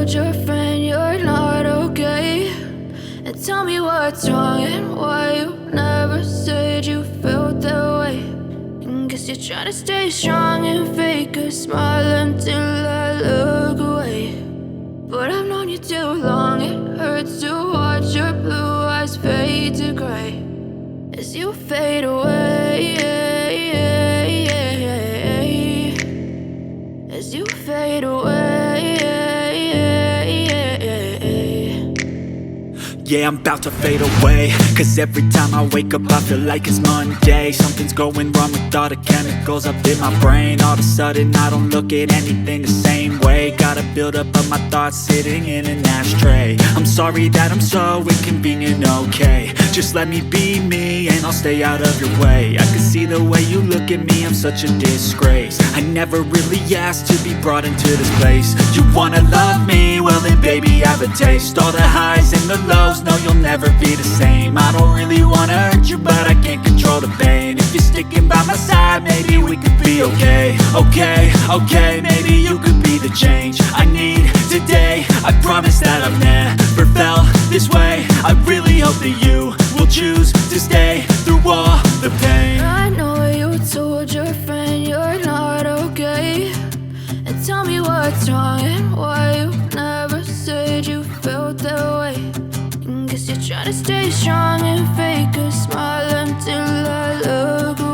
told your friend you're not okay, and tell me what's wrong and why you never said you felt that way. And guess you're trying to stay strong and fake a smile until I look away. But I've known you too long, it hurts to watch your blue eyes fade to gray as you fade away, as you fade away. Yeah, I'm about to fade away, cause every time I wake up I feel like it's Monday. Something's going wrong with all the chemicals up in my brain. All of a sudden I don't look at anything the same way. Got a build up of my thoughts sitting in an ashtray. I'm sorry that I'm so inconvenient, okay. Just let me be me and I'll stay out of your way. I can see the way you look at me, I'm such a disgrace. I never really asked to be brought into this place. You wanna love me? Well then baby have a taste. All the highs and the lows, no you'll never be the same. I don't really wanna hurt you but I can't control the pain. If you're sticking by my side, maybe we could be okay. Okay, maybe you could be the change I need today. I promise that I've never felt this way. I really hope that you will choose to stay through all the pain. I know you told your friend you're not okay, and tell me what's wrong and why you never said you felt that way. And guess you're trying to stay strong and fake a smile until I look away.